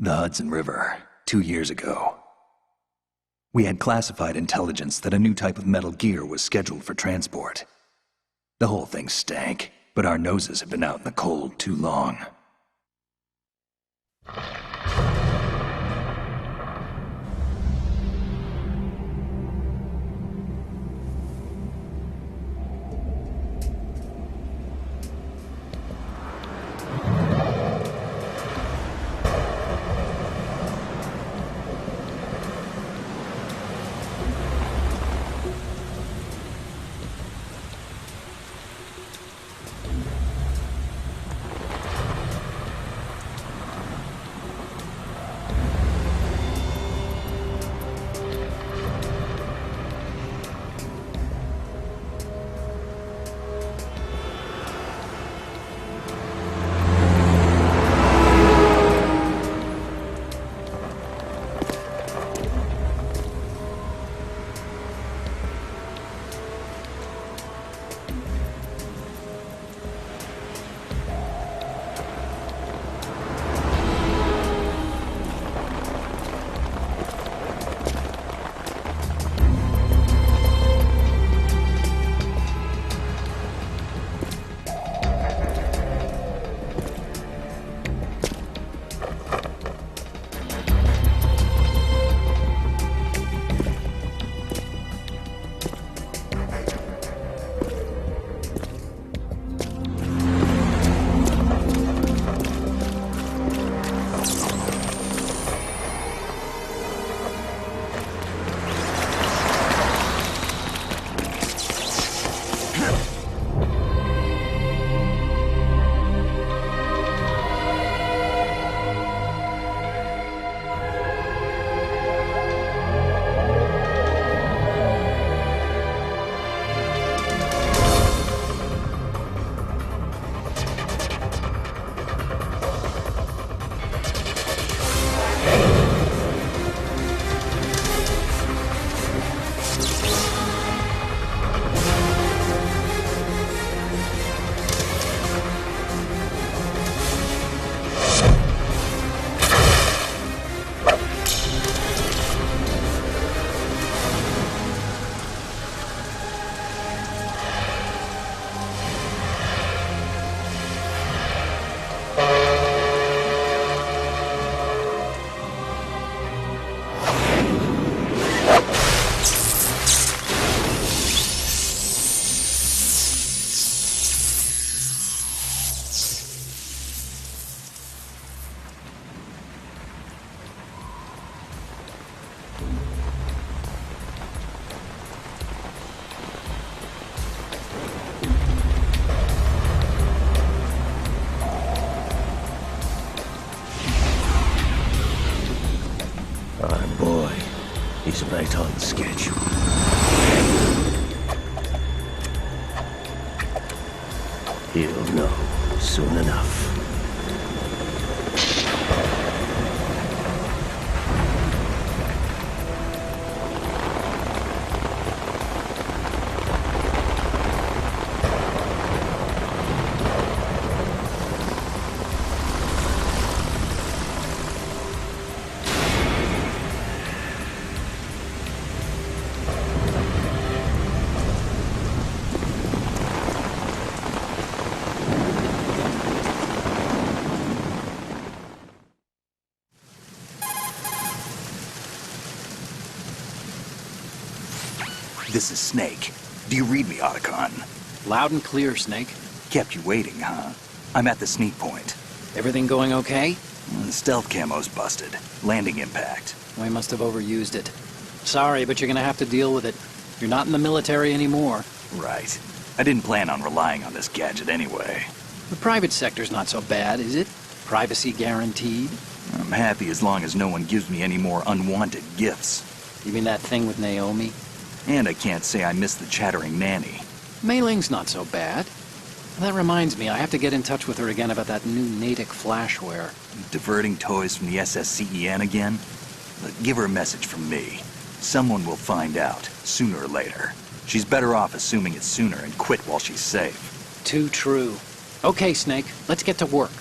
The Hudson River, 2 years ago. We had classified intelligence that a new type of metal gear was scheduled for transport. The whole thing stank, but our noses had been out in the cold too long. He's right on schedule. He'll know soon enough. This is Snake. Do you read me, Otacon? Loud and clear, Snake. Kept you waiting, huh? I'm at the sneak point. Everything going okay? The stealth camo's busted. Landing impact. We must have overused it. Sorry, but you're gonna have to deal with it. You're not in the military anymore. Right. I didn't plan on relying on this gadget anyway. The private sector's not so bad, is it? Privacy guaranteed? I'm happy as long as no one gives me any more unwanted gifts. You mean that thing with Naomi? And I can't say I miss the chattering nanny. Mei Ling's not so bad. That reminds me, I have to get in touch with her again about that new Natick flashware. Diverting toys from the SSCEN again? Look, give her a message from me. Someone will find out, sooner or later. She's better off assuming it's sooner and quit while she's safe. Too true. Okay, Snake, let's get to work.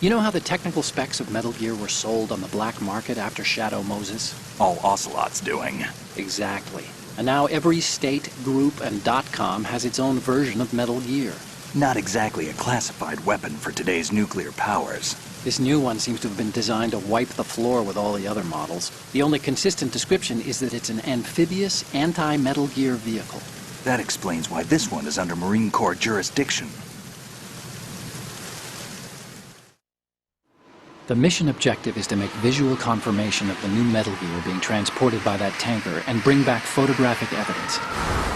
You know how the technical specs of Metal Gear were sold on the black market after Shadow Moses? All Ocelot's doing. Exactly. And now every state, group, and .com has its own version of Metal Gear. Not exactly a classified weapon for today's nuclear powers. This new one seems to have been designed to wipe the floor with all the other models. The only consistent description is that it's an amphibious, anti-Metal Gear vehicle. That explains why this one is under Marine Corps jurisdiction. The mission objective is to make visual confirmation of the new Metal Gear being transported by that tanker and bring back photographic evidence.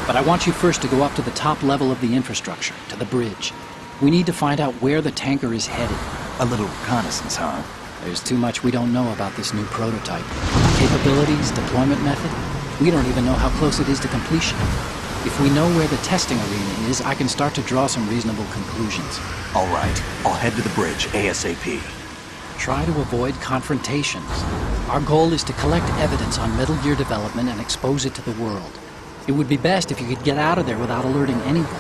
But I want you first to go up to the top level of the infrastructure, to the bridge. We need to find out where the tanker is headed. A little reconnaissance, huh? There's too much we don't know about this new prototype. Capabilities, deployment method, we don't even know how close it is to completion. If we know where the testing arena is, I can start to draw some reasonable conclusions. All right, I'll head to the bridge ASAP. Try to avoid confrontations. Our goal is to collect evidence on Metal Gear development and expose it to the world. It would be best if you could get out of there without alerting anyone.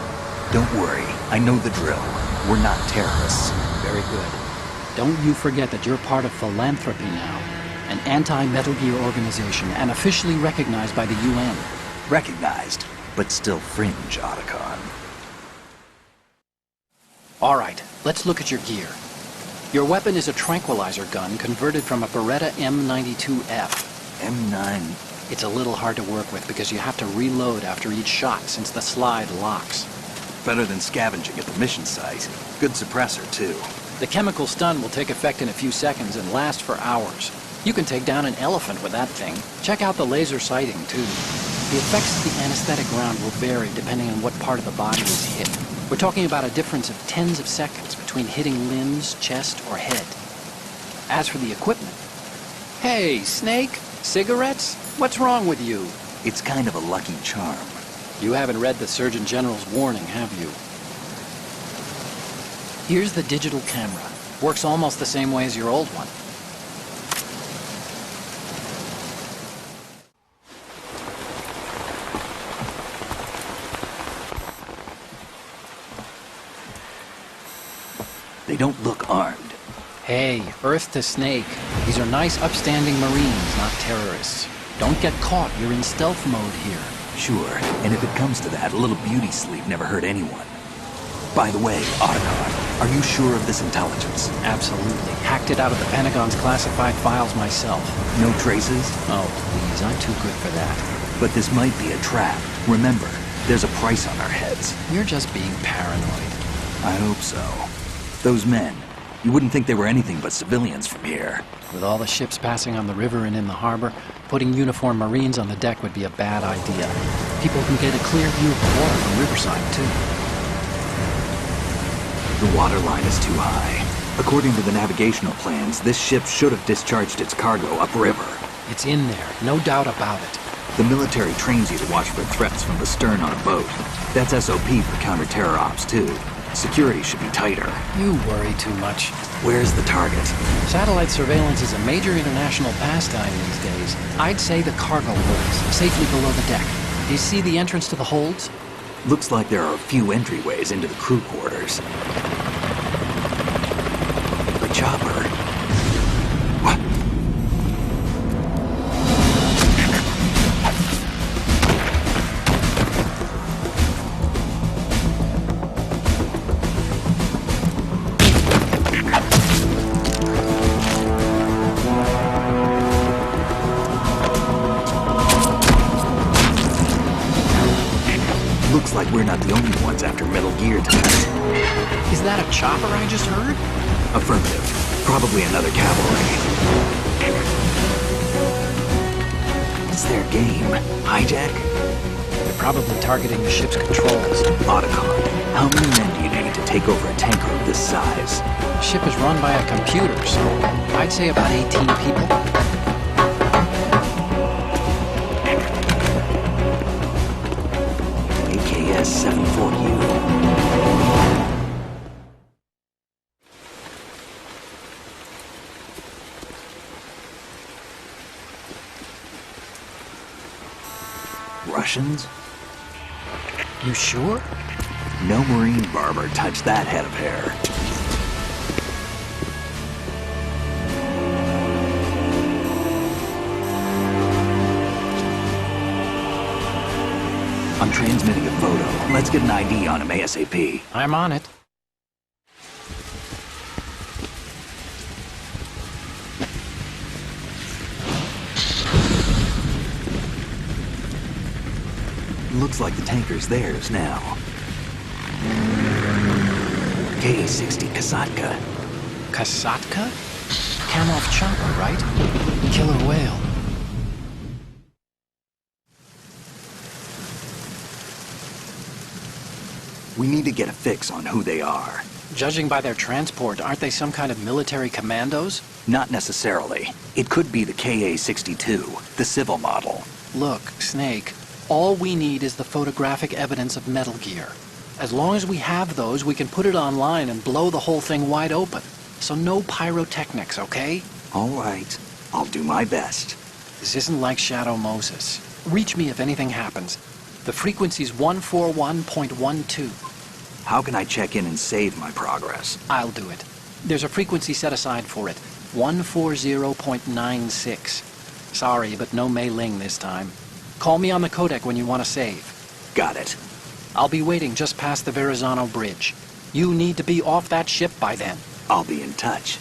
Don't worry, I know the drill. We're not terrorists. Very good. Don't you forget that you're part of Philanthropy now, an anti-Metal Gear organization and officially recognized by the UN. Recognized, but still fringe, Otacon. All right, let's look at your gear. Your weapon is a tranquilizer gun converted from a Beretta M92F. M9. It's a little hard to work with because you have to reload after each shot since the slide locks. Better than scavenging at the mission site. Good suppressor, too. The chemical stun will take effect in a few seconds and last for hours. You can take down an elephant with that thing. Check out the laser sighting, too. The effects of the anesthetic round will vary depending on what part of the body is hit. We're talking about a difference of tens of seconds between hitting limbs, chest, or head. As for the equipment... Hey, Snake? Cigarettes? What's wrong with you? It's kind of a lucky charm. You haven't read the Surgeon General's warning, have you? Here's the digital camera. Works almost the same way as your old one. They don't look armed. Hey, Earth to Snake. These are nice, upstanding Marines, not terrorists. Don't get caught. You're in stealth mode here. Sure, and if it comes to that, a little beauty sleep never hurt anyone. By the way, Otacon, are you sure of this intelligence? Absolutely. Hacked it out of the Pentagon's classified files myself. No traces? Oh, please, I'm too good for that. But this might be a trap. Remember, there's a price on our heads. You're just being paranoid. I hope so. Those men, you wouldn't think they were anything but civilians from here. With all the ships passing on the river and in the harbor, putting uniformed Marines on the deck would be a bad idea. People can get a clear view of the water from Riverside, too. The water line is too high. According to the navigational plans, this ship should have discharged its cargo upriver. It's in there, no doubt about it. The military trains you to watch for threats from the stern on a boat. That's SOP for counter-terror ops, too. Security should be tighter. You worry too much. Where's the target? Satellite surveillance is a major international pastime these days. I'd say the cargo holds, safely below the deck. Do you see the entrance to the holds? Looks like there are a few entryways into the crew quarters. The chopper. What? Looks like we're not the only ones after Metal Gear tonight. Is that a chopper I just heard? Affirmative. Probably another cavalry. What's their game? Hijack? They're probably targeting the ship's controls. Otacon, how many men do you need to take over a tanker of this size? The ship is run by a computer, so I'd say about 18 people. AKS 74U. Russians? You sure? No Marine barber touched that head of hair. I'm transmitting a photo. Let's get an ID on him ASAP. I'm on it. Looks like the tanker's theirs now. K-60 Kasatka. Kasatka? Cam-off chopper, right? Killer whale. We need to get a fix on who they are. Judging by their transport, aren't they some kind of military commandos? Not necessarily. It could be the KA-62, the civil model. Look, Snake, all we need is the photographic evidence of Metal Gear. As long as we have those, we can put it online and blow the whole thing wide open. So no pyrotechnics, okay? All right. I'll do my best. This isn't like Shadow Moses. Reach me if anything happens. The frequency's 141.12. How can I check in and save my progress? I'll do it. There's a frequency set aside for it. 140.96. Sorry, but no Mei Ling this time. Call me on the codec when you want to save. Got it. I'll be waiting just past the Verrazano Bridge. You need to be off that ship by then. I'll be in touch.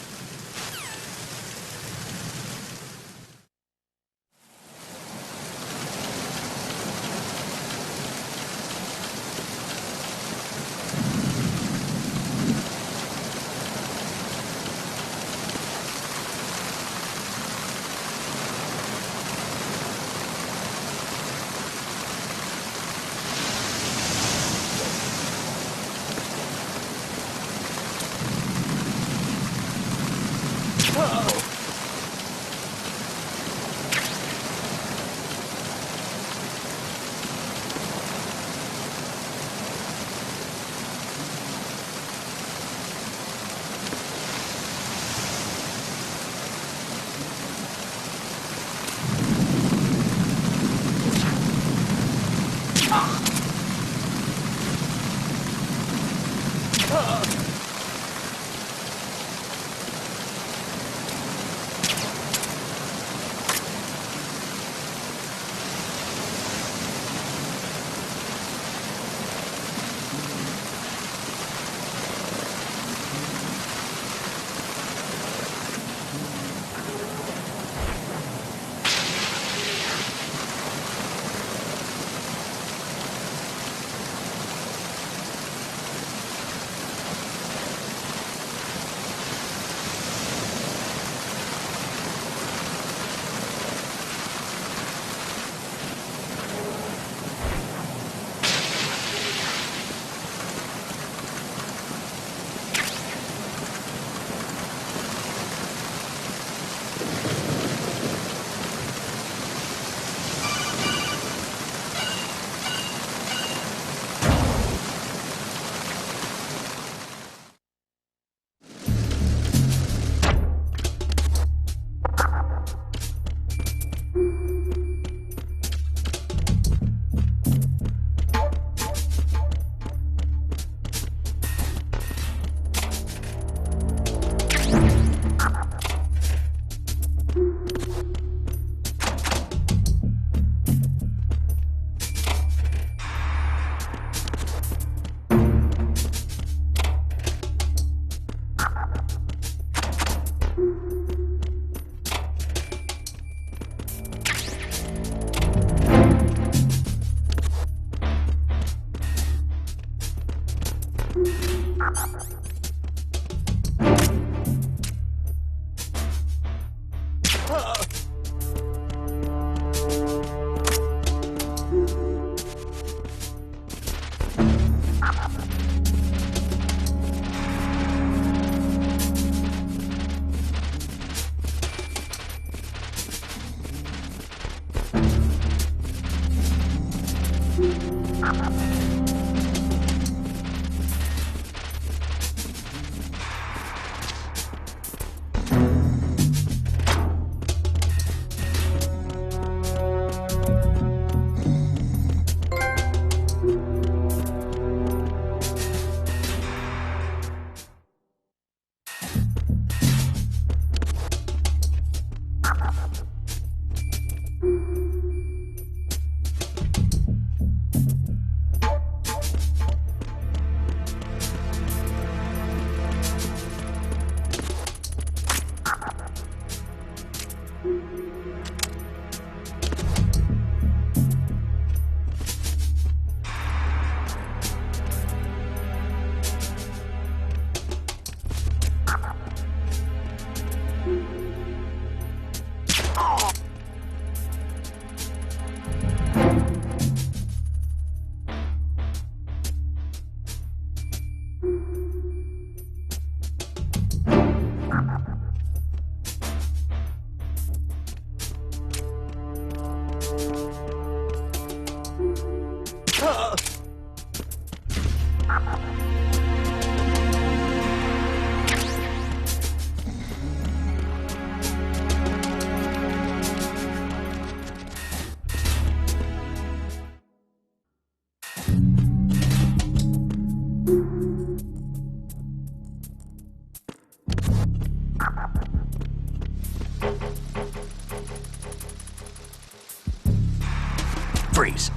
Freeze.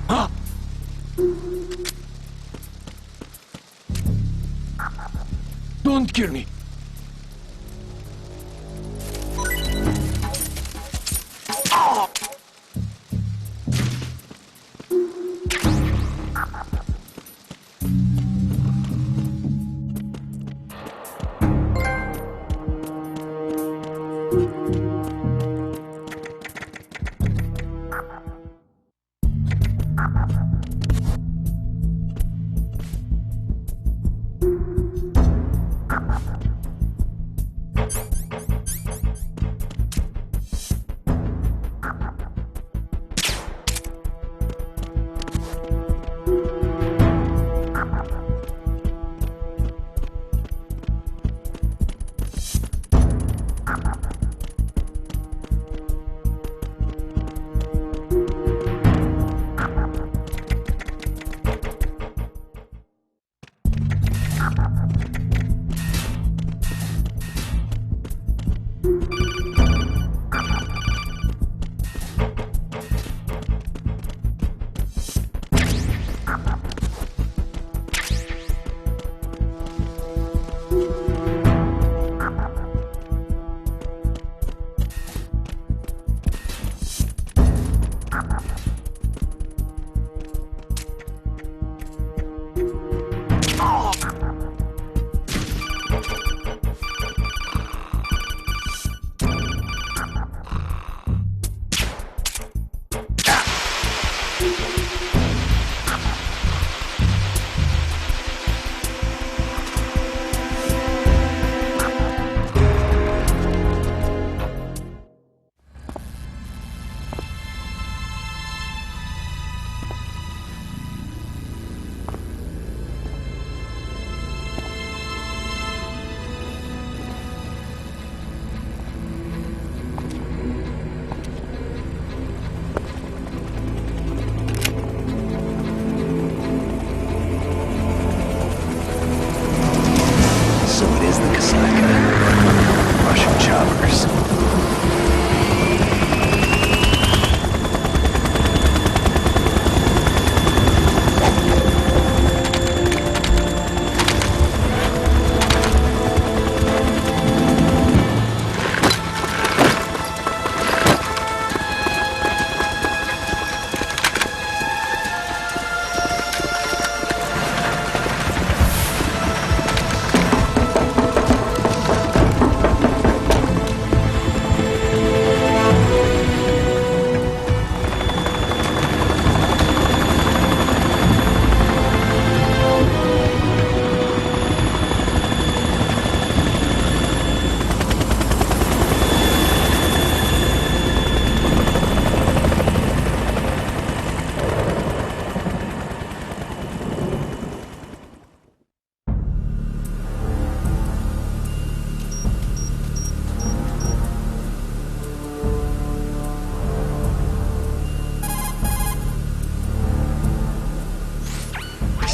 Don't kill me.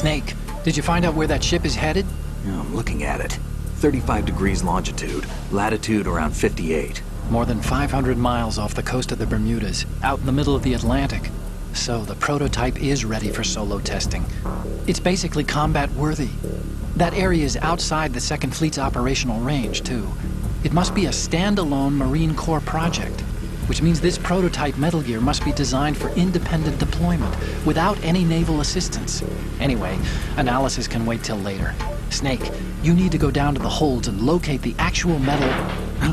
Snake, did you find out where that ship is headed? Yeah, I'm looking at it. 35 degrees longitude, latitude around 58. More than 500 miles off the coast of the Bermudas, out in the middle of the Atlantic. So the prototype is ready for solo testing. It's basically combat worthy. That area is outside the Second Fleet's operational range, too. It must be a standalone Marine Corps project, which means this prototype Metal Gear must be designed for independent deployment, without any naval assistance. Anyway, analysis can wait till later. Snake, you need to go down to the holds and locate the actual metal... Huh?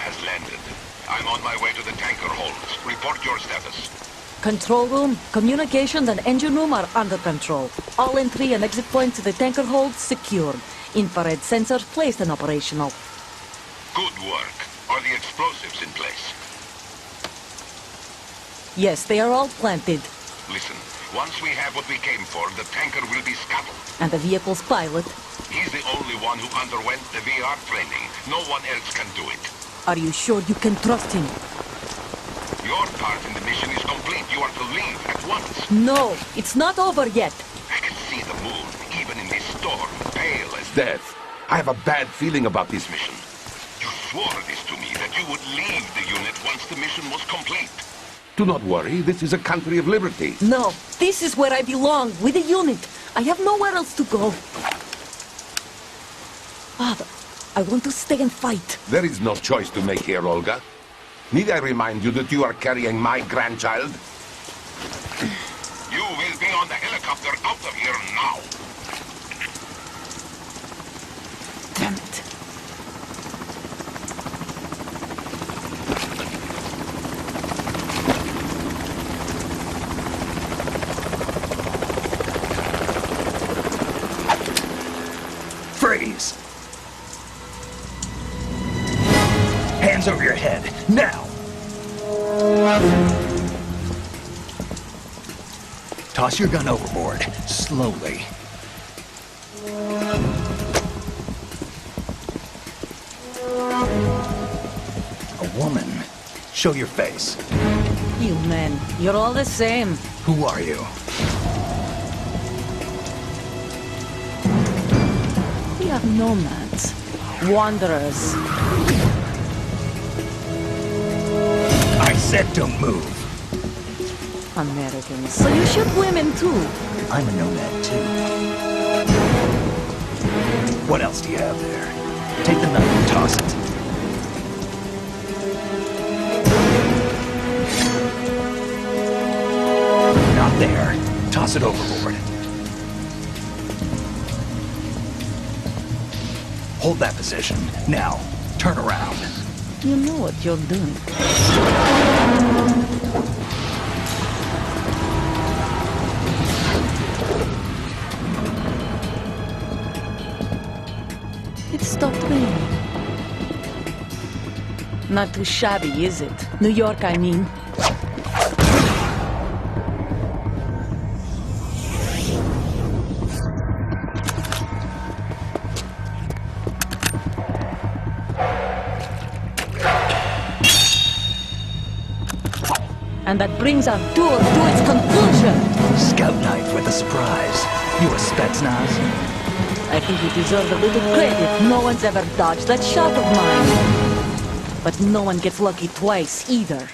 has landed. I'm on my way to the tanker holds. Report your status. Control room, communications and engine room are under control. All entry and exit points to the tanker hold secured. Infrared sensors placed and operational. Good work. Are the explosives in place? Yes, they are all planted. Listen, Once we have what we came for, the tanker will be scuttled. And the vehicle's pilot? He's the only one who underwent the VR training. No one else can do it. Are you sure you can trust him? Your part in the mission is complete. You are to leave at once. No, it's not over yet. I can see the moon, even in this storm, pale as death. I have a bad feeling about this mission. You swore this to me, that you would leave the unit once the mission was complete. Do not worry, this is a country of liberty. No, this is where I belong, with the unit. I have nowhere else to go. Father, I want to stay and fight. There is no choice to make here, Olga. Need I remind you that you are carrying my grandchild? You will be on the helicopter out of here now. Damn it. Freeze! Hands over your head, now! Toss your gun overboard, slowly. A woman. Show your face. You men, you're all the same. Who are you? We are nomads. Wanderers. I said don't move. Americans. So you shoot women too. I'm a nomad too. What else do you have there? Take the knife and toss it. Not there. Toss it overboard. Hold that position. Now, turn around. You know what you're doing. It stopped raining. Not too shabby, is it? New York, I mean. And that brings our tour to its conclusion. Scout knife with a surprise. You a Spetsnaz? I think you deserve a little credit. No one's ever dodged that shot of mine. But no one gets lucky twice, either.